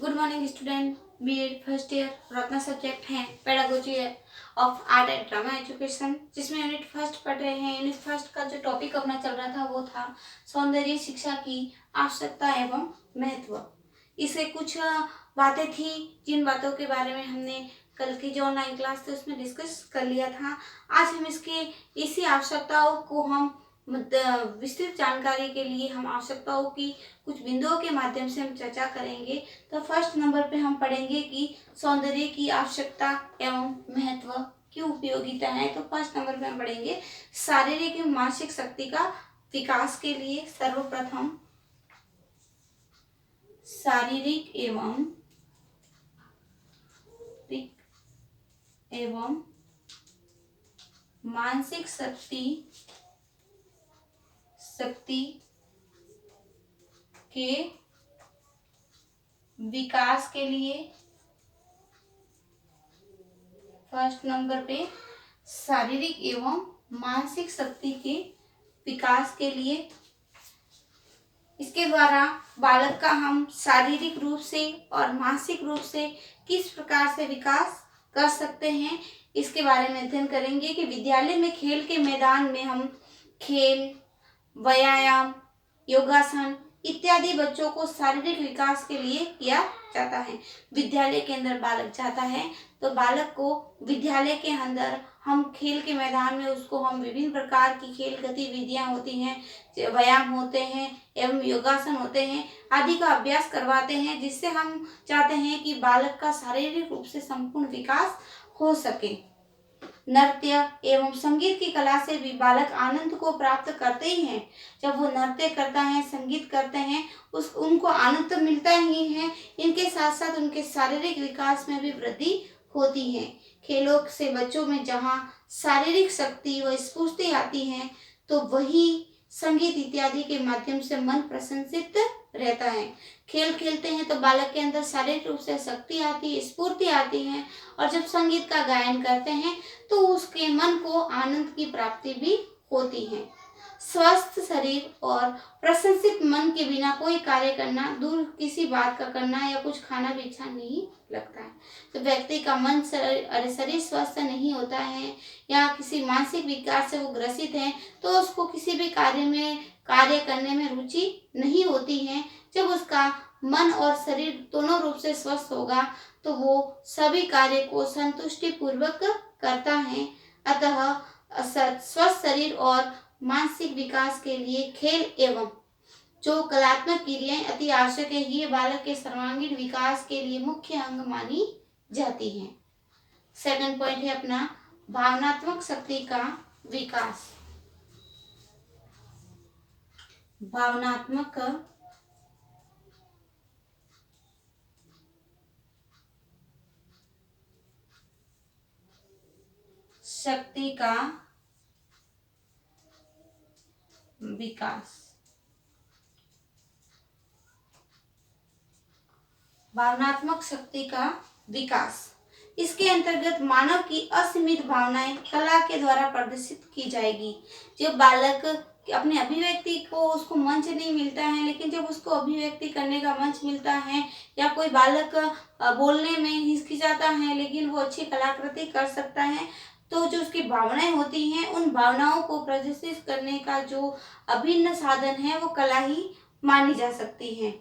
Good morning student. BEd first year और अपना subject है pedagogy of art and drama education, जिसमें unit first पढ़ रहे हैं। यूनिट फर्स्ट का जो टॉपिक अपना चल रहा था वो था सौंदर्य शिक्षा की आवश्यकता एवं महत्व। इससे कुछ बातें थी जिन बातों के बारे में हमने कल की जो ऑनलाइन क्लास थी उसमें डिस्कस कर लिया था। आज हम इसके इसी आवश्यकताओं को हम विस्तृत जानकारी के लिए हम आवश्यकताओं की कुछ बिंदुओं के माध्यम से हम चर्चा करेंगे। तो फर्स्ट नंबर पे हम पढ़ेंगे कि सौंदर्य की आवश्यकता एवं महत्व की उपयोगिता है। तो फर्स्ट नंबर पे हम पढ़ेंगे शारीरिक एवं मानसिक शक्ति का विकास के लिए सर्वप्रथम शारीरिक एवं मानसिक शक्ति के विकास के लिए फर्स्ट नंबर पे शारीरिक एवं मानसिक शक्ति के विकास के लिए इसके द्वारा बालक का हम शारीरिक रूप से और मानसिक रूप से किस प्रकार से विकास कर सकते हैं, इसके बारे में अध्ययन करेंगे कि विद्यालय में खेल के मैदान में हम खेल, व्यायाम, योगासन इत्यादि बच्चों को शारीरिक विकास के लिए किया जाता है। विद्यालय के अंदर बालक जाता है तो बालक को विद्यालय के अंदर हम खेल के मैदान में उसको हम विभिन्न प्रकार की खेल गतिविधियां होती हैं, व्यायाम होते हैं एवं योगासन होते हैं आदि का अभ्यास करवाते हैं, जिससे हम चाहते हैं कि बालक का शारीरिक रूप से संपूर्ण विकास हो सके। नृत्य एवं संगीत की कला से भी बालक आनंद को प्राप्त करते ही हैं। जब वो नृत्य करता है, संगीत करते हैं, उनको आनंद तो मिलता ही है, इनके साथ साथ उनके शारीरिक विकास में भी वृद्धि होती है। खेलों से बच्चों में जहाँ शारीरिक शक्ति व स्फूर्ति आती है तो वही संगीत इत्यादि के माध्यम से मन प्रसन्नचित्त रहता है। खेल खेलते हैं तो बालक के अंदर शारीरिक रूप से शक्ति आती है, स्फूर्ति आती है, और जब संगीत का गायन करते हैं तो उसके मन को आनंद की प्राप्ति भी होती है। स्वस्थ शरीर और प्रसन्नचित्त मन के बिना कोई कार्य करना, दूर किसी बात का करना या कुछ खाना भी अच्छा नहीं लगता है। तो व्यक्ति का मन शरीर स्वस्थ नहीं होता है या किसी मानसिक विकार से वो ग्रसित है तो उसको किसी भी कार्य करने में रुचि नहीं होती है। जब उसका मन और शरीर दोनों रूप से स्वस्थ होगा तो वो सभी कार्य को संतुष्टि पूर्वक करता है। अतः स्वस्थ शरीर और मानसिक विकास के लिए खेल एवं जो कलात्मक क्रियाएं अति आवश्यक है, ये बालक के सर्वांगीण विकास के लिए मुख्य अंग मानी जाती हैं। सेकंड पॉइंट है अपना भावनात्मक शक्ति का विकास। भावनात्मक शक्ति का विकास। भावनात्मक शक्ति का विकास, इसके अंतर्गत मानव की असीमित भावनाएं कला के द्वारा प्रदर्शित की जाएगी। जब बालक अपने अभिव्यक्ति को उसको मंच नहीं मिलता है, लेकिन जब उसको अभिव्यक्ति करने का मंच मिलता है या कोई बालक बोलने में हिचकिचाता है लेकिन वो अच्छी कलाकृति कर सकता है, तो जो उसकी भावनाएं होती हैं उन भावनाओं को प्रदर्शित करने का जो अभिन्न साधन है वो कला ही मानी जा सकती है।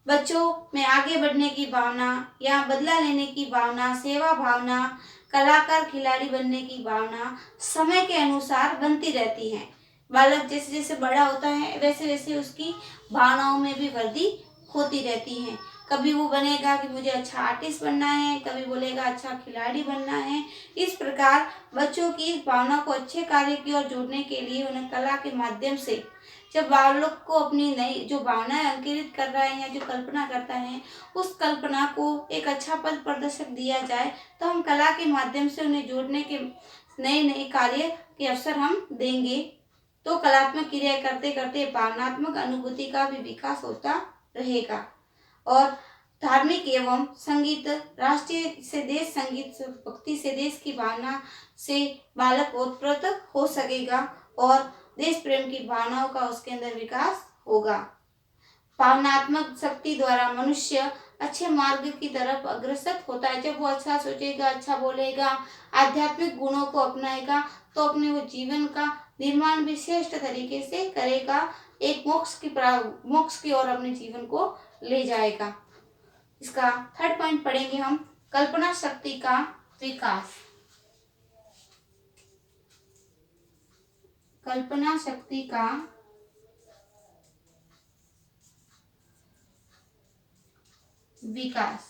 बच्चों में आगे बढ़ने की भावना या बदला लेने की भावना, सेवा भावना, कलाकार खिलाड़ी बनने की भावना समय के अनुसार बनती रहती है। बालक जैसे जैसे बड़ा होता है वैसे वैसे उसकी भावनाओं में भी वृद्धि होती रहती है। कभी वो बनेगा कि मुझे अच्छा आर्टिस्ट बनना है, कभी बोलेगा अच्छा खिलाड़ी बनना है। इस प्रकार बच्चों की इस भावना को अच्छे कार्य की ओर जोड़ने के लिए उन्हें कला के माध्यम से जब बालक को अपनी नई जो भावनाएं अंकित कर रहा है या जो कल्पना करता है उस कल्पना को एक अच्छा पथ प्रदर्शक दिया जाए तो हम कला के माध्यम से उन्हें जोड़ने के नए नए कार्य के अवसर हम देंगे। तो कलात्मक क्रिया करते करते भावनात्मक अनुभूति का भी विकास होता रहेगा। और धार्मिक एवं संगीत, राष्ट्रीय से देश संगीत, भक्ति से देश की भावना से बालक ओतप्रोत हो सकेगा और देश प्रेम की भावनाओं का उसके अंदर विकास होगा। भावनात्मक शक्ति द्वारा मनुष्य अच्छे मार्ग की तरफ अग्रसर होता है। जब वो अच्छा सोचेगा, अच्छा बोलेगा, आध्यात्मिक गुणों को अपनाएगा तो अपने वो जीवन का निर्माण भी श्रेष्ठ तरीके से करेगा, एक मोक्ष की ओर अपने जीवन को ले जाएगा। इसका थर्ड पॉइंट पढ़ेंगे हम, कल्पना शक्ति का विकास। कल्पना शक्ति का विकास।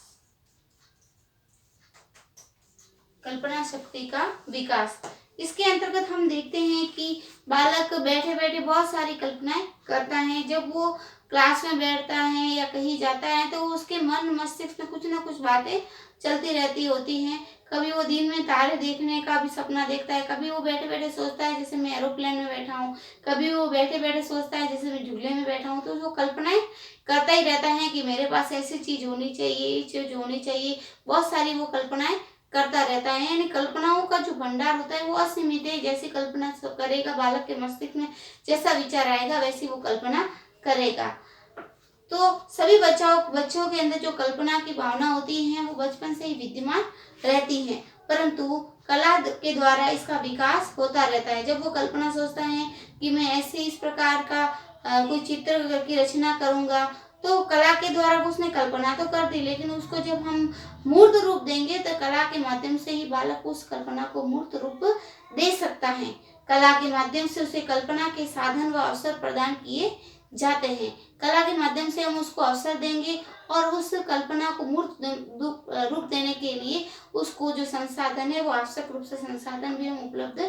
कल्पना शक्ति का विकास, इसके अंतर्गत हम देखते हैं कि बालक बैठे बैठे बहुत सारी कल्पनाएं करता है। जब वो क्लास में बैठता है या कहीं जाता है तो उसके मन मस्तिष्क में कुछ ना कुछ बातें चलती रहती होती हैं। कभी वो दिन में तारे देखने का भी सपना देखता है, कभी वो बैठे बैठे सोचता है जैसे मैं एरोप्लेन में बैठा हूँ, कभी वो बैठे बैठे सोचता है जैसे मैं झूले में बैठा हूँ। तो वो कल्पनाएं करता ही रहता है कि मेरे पास ऐसी चीज होनी चाहिए, ये चीज होनी चाहिए, बहुत सारी वो कल्पनाएं करता रहता है। यानी कल्पनाओं का जो भंडार होता है वो असीमित है। जैसी कल्पना करेगा बालक के मस्तिष्क में जैसा विचार आएगा वैसी वो कल्पना करेगा। तो सभी बच्चों के अंदर जो कल्पना की भावना होती है वो बचपन से ही विद्यमान रहती है, परंतु कला के द्वारा इसका विकास होता रहता है। जब वो कल्पना सोचता है कि मैं ऐसे इस प्रकार का कोई चित्र की रचना करूंगा, तो कला के द्वारा उसने कल्पना तो कर दी, लेकिन उसको जब हम मूर्त रूप देंगे तो कला के माध्यम से ही बालक उस कल्पना को मूर्त रूप दे सकता है। कला के माध्यम से उसे कल्पना के साधन व अवसर प्रदान किए जाते हैं। कला के माध्यम से हम उसको अवसर देंगे और उस कल्पना को मूर्त रूप देने के लिए उसको जो संसाधन है वो आवश्यक रूप से संसाधन भी हम उपलब्ध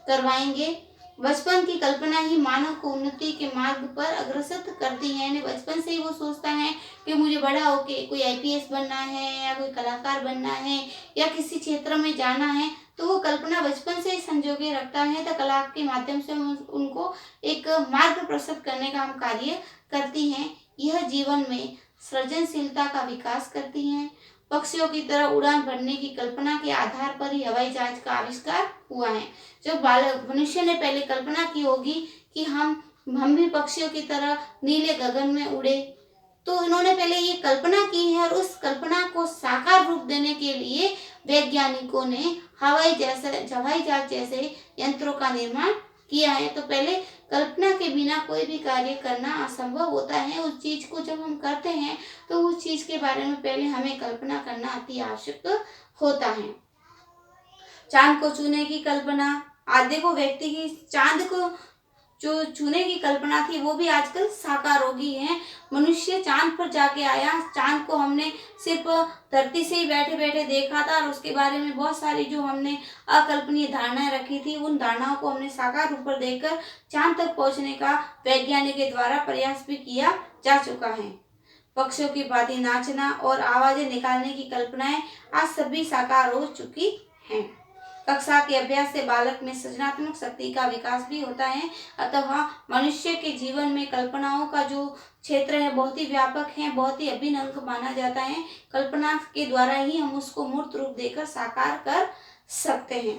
करवाएंगे। बचपन की कल्पना ही मानव को उन्नति के मार्ग पर अग्रसर करती है। यानी बचपन से ही वो सोचता है कि मुझे बड़ा होके कोई आईपीएस बनना है या कोई कलाकार बनना है या किसी क्षेत्र में जाना है, तो वो कल्पना बचपन से ही संजोगे रखता है। तो कला के माध्यम से उनको एक मार्ग प्रस्तुत करने का हम कार्य करती हैं। यह जीवन में सृजनशीलता का विकास करती हैं। पक्षियों की तरह उड़ान भरने की कल्पना के आधार पर ही हवाई जहाज का आविष्कार हुआ है। जो बालक मनुष्य ने पहले कल्पना की होगी कि हम भी पक्षियों की तरह नीले गगन में उड़े, तो इन्होंने पहले ये कल्पना की है और उस कल्पना को साकार रूप देने के लिए वैज्ञानिकों ने हवाई जहाज जैसे यंत्रों का निर्माण किया है। तो पहले कल्पना के बिना कोई भी कार्य करना असंभव होता है। उस चीज को जब हम करते हैं तो उस चीज के बारे में पहले हमें कल्पना करना अति आवश्यक होता है। चांद को छूने की कल्पना, आज देखो व्यक्ति की चांद को जो छूने की कल्पना थी वो भी आजकल साकार हो गई है। मनुष्य चांद पर जाके आया, चांद को हमने सिर्फ धरती से ही बैठे बैठे देखा था और उसके बारे में बहुत सारी जो हमने अकल्पनीय धारणाएं रखी थी उन धारणाओं को हमने साकार रूप पर देखकर चांद तक पहुंचने का वैज्ञानिक के द्वारा प्रयास भी किया जा चुका है। पक्षियों की भांति नाचना और आवाजें निकालने की कल्पनाएं आज सभी साकार हो चुकी हैं। कक्षा के अभ्यास से बालक में सृजनात्मक शक्ति का विकास भी होता है। अतः मनुष्य के जीवन में कल्पनाओं का जो क्षेत्र है बहुत ही व्यापक है, बहुत ही अभिन्न अंग माना जाता है। कल्पना के द्वारा ही हम उसको मूर्त रूप देकर साकार कर सकते हैं।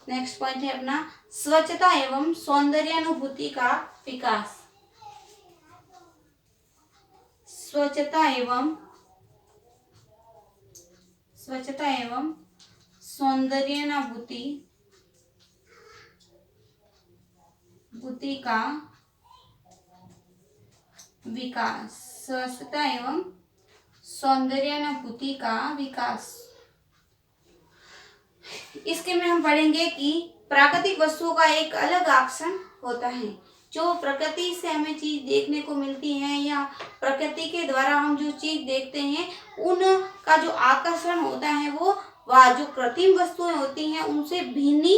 नेक्स्ट पॉइंट है अपना, स्वच्छता एवं सौंदर्यानुभूति का विकास। स्वच्छता एवं सौंदर्यानुभूति का विकास। स्वच्छता एवं सौंदर्यानुभूति का विकास, इसके में हम पढ़ेंगे कि प्राकृतिक वस्तुओं का एक अलग आकर्षण होता है। जो प्रकृति से हमें चीज देखने को मिलती है या प्रकृति के द्वारा हम जो चीज देखते हैं उनका जो आकर्षण होता है वो जो कृत्रिम वस्तुएं होती हैं उनसे भिन्न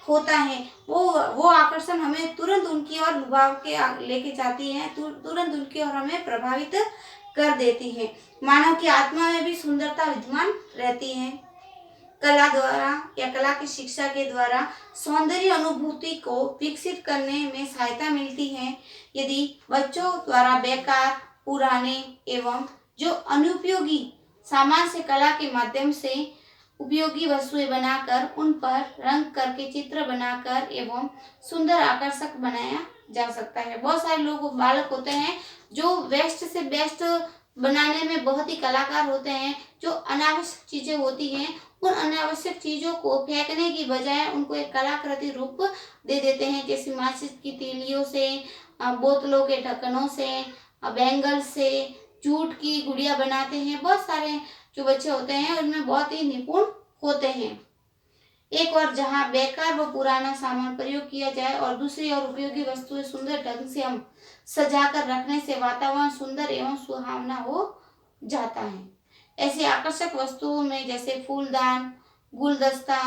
होता है। वो आकर्षण हमें तुरंत उनकी ओर लुभाव के लेके जाती है, तुरंत उनकी ओर हमें प्रभावित कर देती है। मानव की आत्मा में भी सुंदरता विद्यमान रहती है। कला द्वारा या कला की शिक्षा के द्वारा सौंदर्य अनुभूति को विकसित करने में सहायता मिलती है। यदि बच्चों द्वारा बेकार, पुराने एवं जो अनुपयोगी सामान से कला के माध्यम से उपयोगी वस्तुएं बनाकर उन पर रंग करके चित्र बनाकर एवं सुंदर आकर्षक बनाया जा सकता है। बहुत सारे लोग बालक होते हैं जो वेस्ट से बेस्ट बनाने में बहुत ही कलाकार होते हैं। जो अनावश्यक चीजें होती हैं, उन अनावश्यक चीजों को फेंकने की बजाय उनको एक कलाकृति रूप दे देते हैं, जैसे माचिस की तीलियों से, बोतलों के ढक्कनों से, बैंगल से, जूट की गुड़िया बनाते हैं। बहुत सारे जो बच्चे होते हैं उनमें बहुत ही निपुण होते हैं। एक और जहां बेकार व पुराना सामान प्रयोग किया जाए और दूसरी और उपयोगी वस्तुएं सुंदर ढंग से हम सजा कर रखने से वातावरण सुंदर एवं सुहावना हो जाता है। ऐसी आकर्षक वस्तुओं में जैसे फूलदान, गुलदस्ता,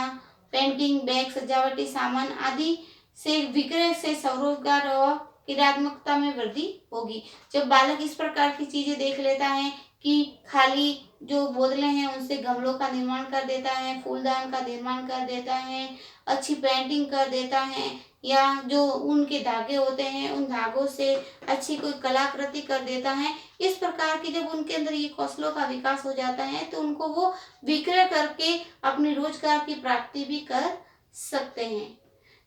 पेंटिंग, बैग, सजावटी सामान आदि से विक्रय से स्वरोजगार और क्रियात्मकता में वृद्धि होगी। जब बालक इस प्रकार की चीजें देख लेता है कि खाली जो बोतलें हैं उनसे गमलों का निर्माण कर देता है, फूलदान का निर्माण कर देता है, अच्छी पेंटिंग कर देता है, या जो उनके धागे होते हैं उन धागों से अच्छी कोई कलाकृति कर देता है। इस प्रकार की जब उनके अंदर ये कौशलों का विकास हो जाता है तो उनको वो विक्रय करके अपने रोजगार की प्राप्ति भी कर सकते हैं।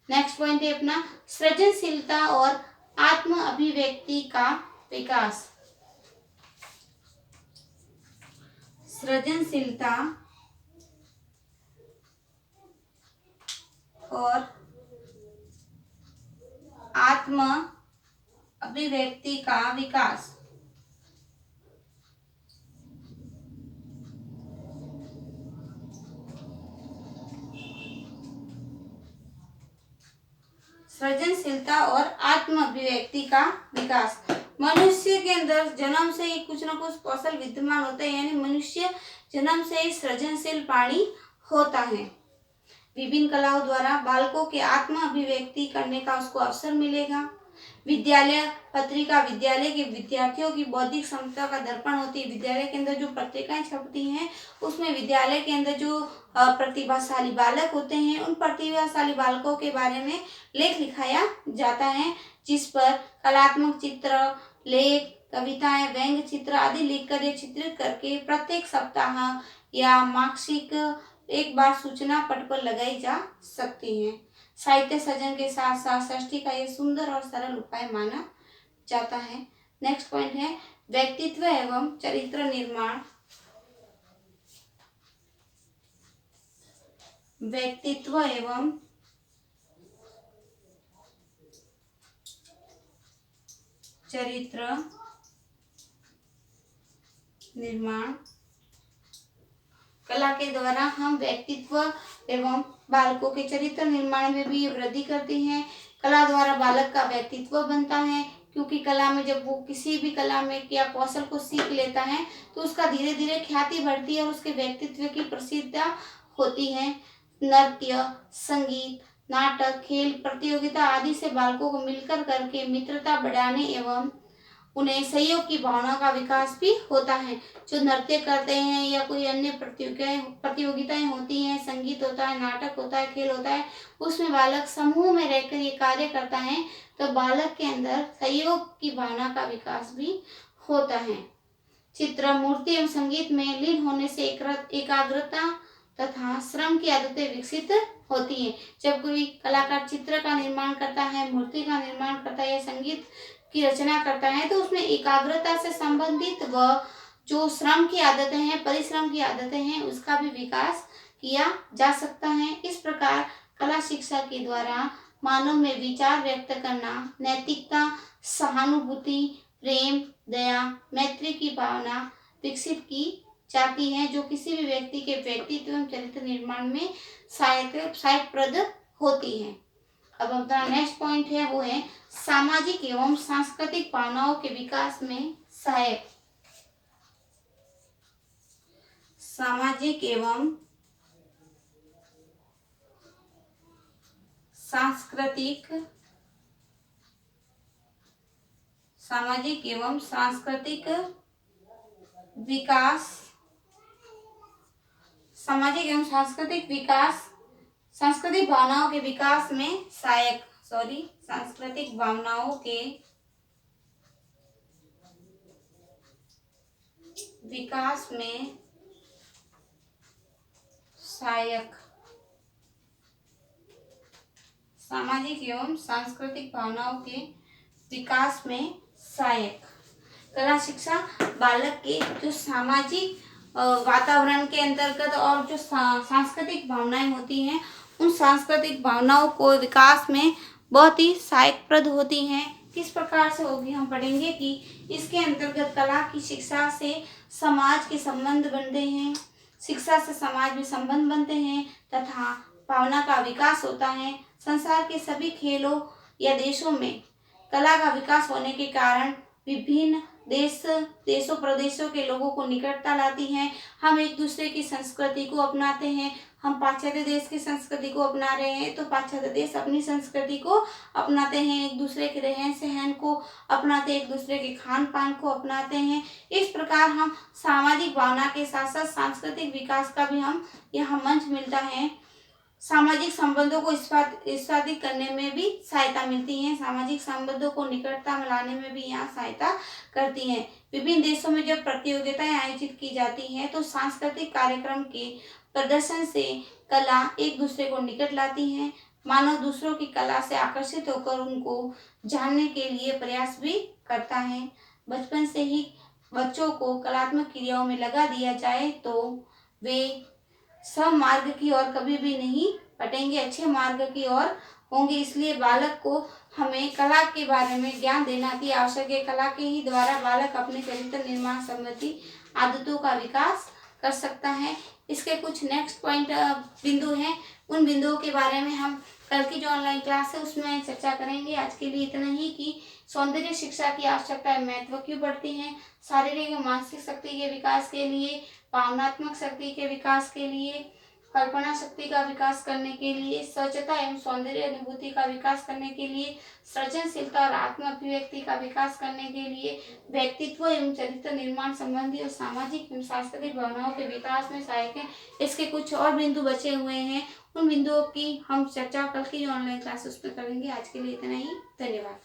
नेक्स्ट पॉइंट है अपना सृजनशीलता और आत्म अभिव्यक्ति का विकास। सृजनशीलता और आत्म अभिव्यक्ति का विकास। सृजनशीलता और आत्म अभिव्यक्ति का विकास। मनुष्य के अंदर जन्म से ही कुछ न कुछ कौशल विद्यमान होते हैं, यानी मनुष्य जन्म से ही सृजनशील प्राणी होता है। विभिन्न कलाओं द्वारा बालकों के आत्म अभिव्यक्ति करने का उसको अवसर मिलेगा। विद्यालय पत्रिका विद्यालय के विद्यार्थियों की बौद्धिक क्षमता का दर्पण होती है। विद्यालय के अंदर जो पत्रिकाएं छपती हैं उसमें विद्यालय के अंदर जो प्रतिभाशाली बालक होते हैं उन प्रतिभाशाली बालकों के बारे में लेख लिखाया जाता है, जिस पर कलात्मक चित्र, लेख, कविताएं, व्यंग्य चित्र आदि लिखकर या चित्रित करके प्रत्येक सप्ताह या मासिक एक बार सूचना पट पर लगाई जा सकती है। साहित्य सृजन के साथ साथ सृष्टि का यह सुंदर और सरल उपाय माना जाता है। नेक्स्ट पॉइंट है व्यक्तित्व एवं चरित्र निर्माण। व्यक्तित्व एवं चरित्र निर्माण। कला के द्वारा हम व्यक्तित्व एवं बालकों के चरित्र निर्माण में भी वृद्धि करते हैं। कला द्वारा बालक का व्यक्तित्व बनता है, क्योंकि कला में जब वो किसी भी कला में या कौशल को सीख लेता है तो उसका धीरे धीरे ख्याति बढ़ती है और उसके व्यक्तित्व की प्रसिद्धता होती है। नृत्य, संगीत, नाटक, खेल प्रतियोगिता आदि से बालकों को मिलकर करके मित्रता बढ़ाने एवं उन्हें सहयोग की भावना का विकास भी होता है। जो नृत्य करते हैं या कोई अन्य प्रतियोगिताएं होती हैं, संगीत होता है, नाटक होता है, खेल होता है, उसमें बालक समूह में रहकर ये कार्य करता है तो बालक के अंदर सहयोग की भावना का विकास भी होता है। चित्र, मूर्ति एवं संगीत में लीन होने से एकाग्रता तथा श्रम की आदतें विकसित होती हैं। जब कोई कलाकार चित्र का निर्माण करता है, मूर्ति का निर्माण करता है या संगीत की रचना करता है तो उसमें एकाग्रता से संबंधित व जो श्रम की आदतें हैं, परिश्रम की आदतें हैं, उसका भी विकास किया जा सकता है। इस प्रकार कला शिक्षा के द्वारा मानव में विचार व्यक्त करना, नैतिकता, सहानुभूति, प्रेम, दया, मैत्री की भावना विकसित की जाती है, जो किसी भी व्यक्ति के व्यक्तित्व एवं चरित्र निर्माण में सहायकप्रद होती है। अब अपना नेक्स्ट पॉइंट है वो है सामाजिक एवं सांस्कृतिक भावनाओं के विकास में सहायक। सामाजिक एवं सांस्कृतिक विकास। सामाजिक एवं सांस्कृतिक विकास सांस्कृतिक भावनाओं के विकास में सहायक। सांस्कृतिक भावनाओं के विकास में सहायक। सामाजिक एवं सांस्कृतिक भावनाओं के विकास में सहायक। कला शिक्षा बालक के जो सामाजिक वातावरण के अंतर्गत और जो सांस्कृतिक भावनाएं होती हैं, उन सांस्कृतिक भावनाओं को विकास में बहुत ही सहायकप्रद होती हैं। किस प्रकार से होगी हम पढ़ेंगे कि इसके अंतर्गत कला की शिक्षा से समाज के संबंध बनते हैं, शिक्षा से समाज में संबंध बनते हैं तथा भावना का विकास होता है। संसार के सभी खेलों या देशों में कला का विकास होने के कारण विभिन्न देशों प्रदेशों के लोगों को निकटता लाती हैं। हम एक दूसरे की संस्कृति को अपनाते हैं। हम पाश्चात्य देश की संस्कृति को अपना रहे हैं तो पाश्चात्य देश अपनी संस्कृति को अपनाते हैं, एक दूसरे के रहन सहन को अपनाते हैं, एक दूसरे के खान पान को अपनाते हैं। इस प्रकार हम सामाजिक भावना के साथ साथ सांस्कृतिक विकास का भी हम यहाँ मंच मिलता है। सामाजिक संबंधों को स्थापित करने में भी सहायता मिलती है, सामाजिक संबंधों को निकटता में लाने में भी यहाँ सहायता करती हैं। विभिन्न देशों में जब प्रतियोगिताएं आयोजित की जाती हैं तो सांस्कृतिक कार्यक्रम के प्रदर्शन से कला एक दूसरे को निकट लाती है। मानव दूसरों की कला से आकर्षित होकर उनको जानने के लिए प्रयास भी करता है। बचपन से ही बच्चों को कलात्मक क्रियाओं में लगा दिया जाए तो वे मार्ग की ओर कभी भी नहीं हटेंगे, अच्छे मार्ग की ओर होंगे। इसलिए बालक को हमें कला के बारे में ज्ञान देना अति आवश्यक है। कला के ही द्वारा बालक अपने चरित्र निर्माण संबंधी आदतों का विकास कर सकता है। इसके कुछ नेक्स्ट पॉइंट बिंदु हैं, उन बिंदुओं के बारे में हम कल की जो ऑनलाइन क्लास है उसमें चर्चा करेंगे। आज के लिए इतना ही कि सौंदर्य शिक्षा की आवश्यकता महत्व क्यों बढ़ती है, शारीरिक एवं मानसिक शक्ति के विकास के लिए, भावनात्मक शक्ति के विकास के लिए, कल्पना शक्ति का विकास करने के लिए, स्वच्छता एवं सौंदर्य अनुभूति का विकास करने के लिए, सृजनशीलता और आत्म अभिव्यक्ति का विकास करने के लिए, व्यक्तित्व एवं चरित्र निर्माण संबंधी और सामाजिक एवं सांस्कृतिक भावनाओं के विकास में सहायक है। इसके कुछ और बिंदु बचे हुए हैं, उन बिंदुओं की हम चर्चा कल की ऑनलाइन क्लासेस में करेंगे। आज के लिए इतना ही, धन्यवाद।